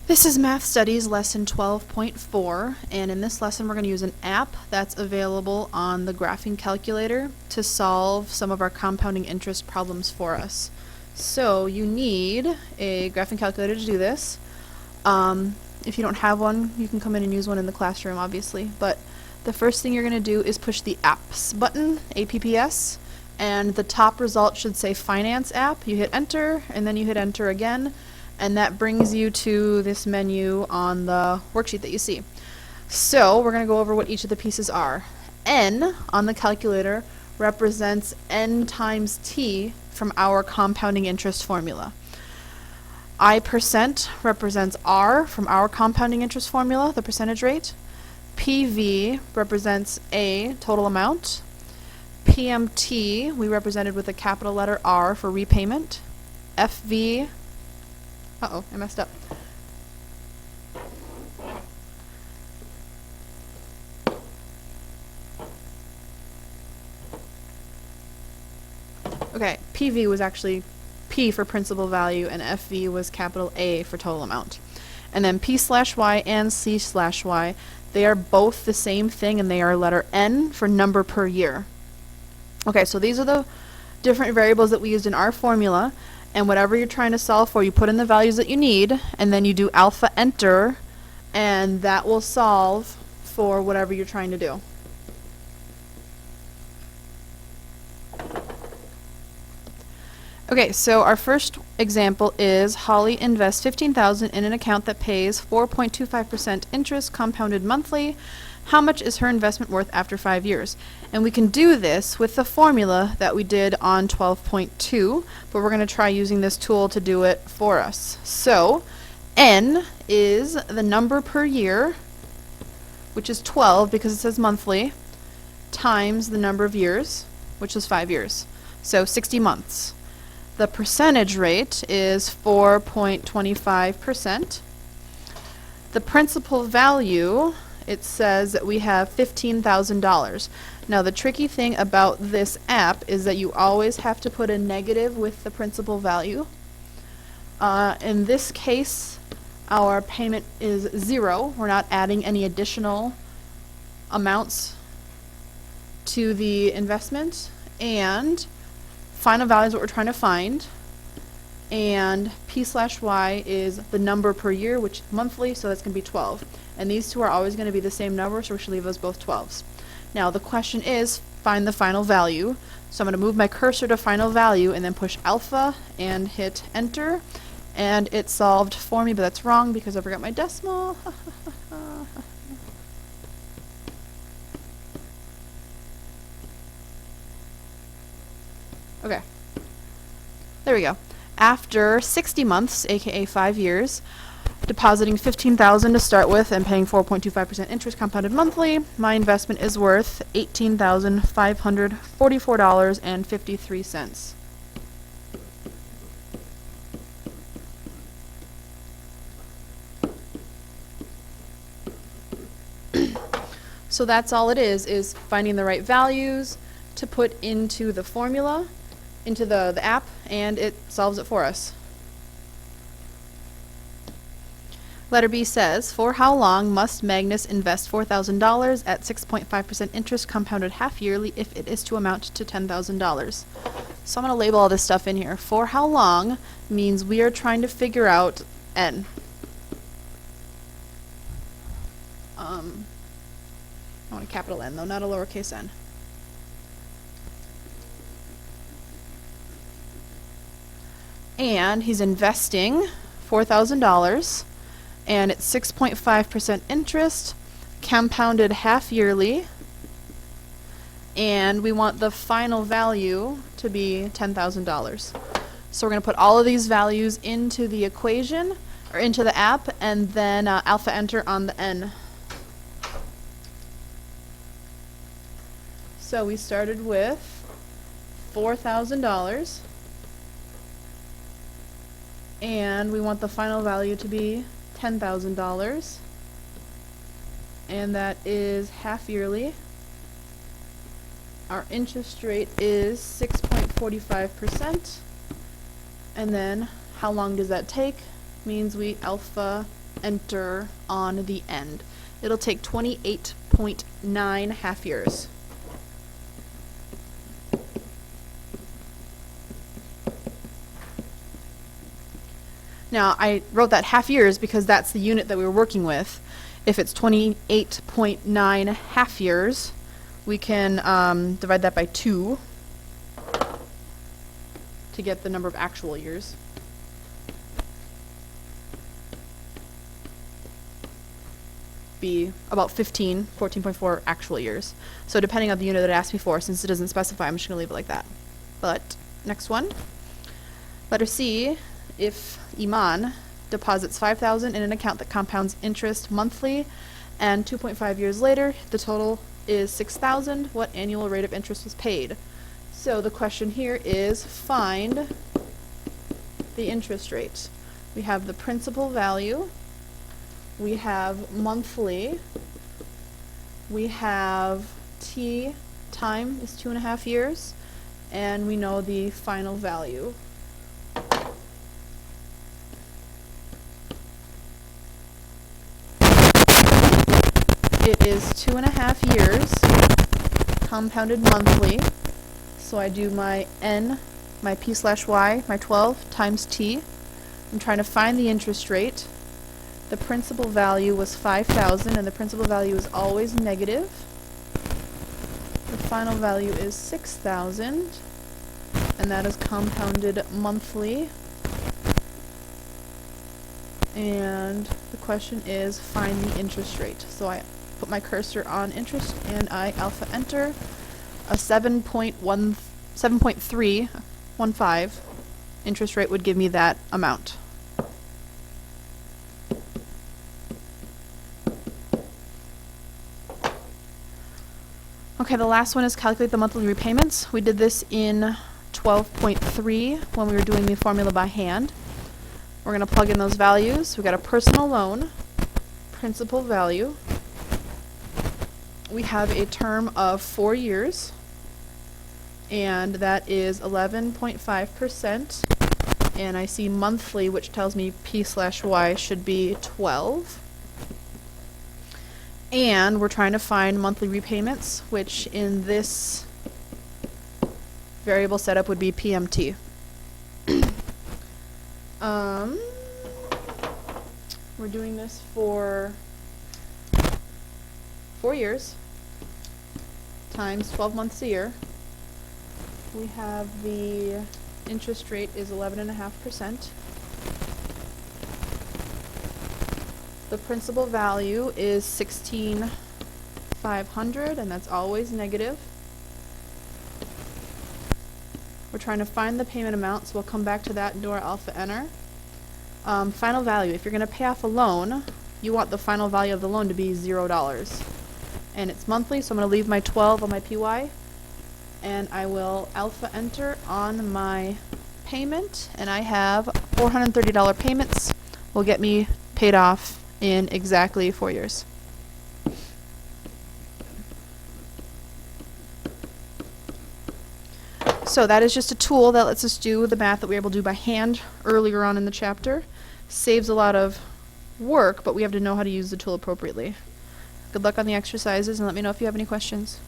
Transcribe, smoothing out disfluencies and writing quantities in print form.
This is Math Studies Lesson 12.4, and in this lesson we're going to use an app that's available on the graphing calculator to solve some of our compounding interest problems for us. So you need a graphing calculator to do this. If you don't have one, you can come in and use one in the classroom, obviously, but the first thing you're going to do is push the Apps button, APPS, and the top result should say Finance App. You hit Enter, and then you hit Enter again, and that brings you to this menu on the worksheet that you see. So we're going to go over what each of the pieces are. N on the calculator represents N times T from our compounding interest formula. I% represents R from our compounding interest formula, the percentage rate. PV represents A, total amount. PMT we represented with a capital letter R for repayment. FV, uh-oh, I messed up. Okay, PV was actually P for principal value, and FV was capital A for total amount. And then P/Y and C/Y, they are both the same thing, and they are letter N for number per year. Okay, so these are the different variables that we used in our formula, and whatever you're trying to solve for, you put in the values that you need, and then you do alpha enter, and that will solve for whatever you're trying to do. Okay, so our first example is Holly invests $15,000 in an account that pays 4.25% interest compounded monthly. How much is her investment worth after 5 years? And we can do this with the formula that we did on 12.2, but we're going to try using this tool to do it for us. So, N is the number per year, which is 12 because it says monthly, times the number of years, which is 5 years. So 60 months. The percentage rate is 4.25%. The principal value, it says that we have $15,000. Now the tricky thing about this app is that you always have to put a negative with the principal value. In this case, our payment is 0. We're not adding any additional amounts to the investment, and final value is what we're trying to find, and P/Y is the number per year, which is monthly, so that's going to be 12. And these two are always going to be the same number, so we should leave those both 12s. Now the question is, find the final value. So I'm going to move my cursor to final value and then push alpha and hit enter, and it solved for me, but that's wrong because I forgot my decimal. Okay, there we go. After 60 months, aka 5 years, depositing $15,000 to start with and paying 4.25% interest compounded monthly, my investment is worth $18,544.53. So that's all it is finding the right values to put into the formula, into the app, and it solves it for us. Letter B says, for how long must Magnus invest $4,000 at 6.5% interest compounded half yearly if it is to amount to $10,000? So I'm going to label all this stuff in here. For how long means we are trying to figure out N. I want a capital N though, not a lowercase n. And he's investing $4,000, and it's 6.5% interest, compounded half yearly, and we want the final value to be $10,000. So we're going to put all of these values into the equation, or into the app, and then alpha enter on the N. So we started with $4,000. And we want the final value to be $10,000, and that is half yearly. Our interest rate is 6.45%, and then how long does that take? Means we alpha enter on the end. It'll take 28.9 half years. Now, I wrote that half years because that's the unit that we were working with. If it's 28.9 half years, we can divide that by 2 to get the number of actual years. Be about 14.4 actual years. So depending on the unit that it asked me for, since it doesn't specify, I'm just going to leave it like that. But next one, letter C, if Iman deposits $5,000 in an account that compounds interest monthly and 2.5 years later the total is $6,000, what annual rate of interest was paid? So the question here is find the interest rate. We have the principal value, we have monthly, we have T, time is 2.5 years, and we know the final value. It is 2.5 years, compounded monthly. So I do my N, my P/Y, my 12 times T. I'm trying to find the interest rate. The principal value was 5,000, and the principal value is always negative. The final value is 6,000, and that is compounded monthly. And the question is find the interest rate. So I put my cursor on interest and I alpha enter. A 7.315 interest rate would give me that amount. Okay, the last one is calculate the monthly repayments. We did this in 12.3 when we were doing the formula by hand. We're going to plug in those values. We've got a personal loan, principal value. We have a term of 4 years, and that is 11.5%. And I see monthly, which tells me P/Y should be 12. And we're trying to find monthly repayments, which in this variable setup would be PMT. We're doing this for 4 years times 12 months a year. We have the interest rate is 11.5%. The principal value is 16,500, and that's always negative. We're trying to find the payment amount, so we'll come back to that and do our alpha enter. Final value. If you're going to pay off a loan, you want the final value of the loan to be $0. And it's monthly, so I'm going to leave my 12 on my PY. And I will alpha enter on my payment. And I have $430 payments will get me paid off in exactly 4 years. So that is just a tool that lets us do the math that we were able to do by hand earlier on in the chapter. Saves a lot of work, but we have to know how to use the tool appropriately. Good luck on the exercises, and let me know if you have any questions.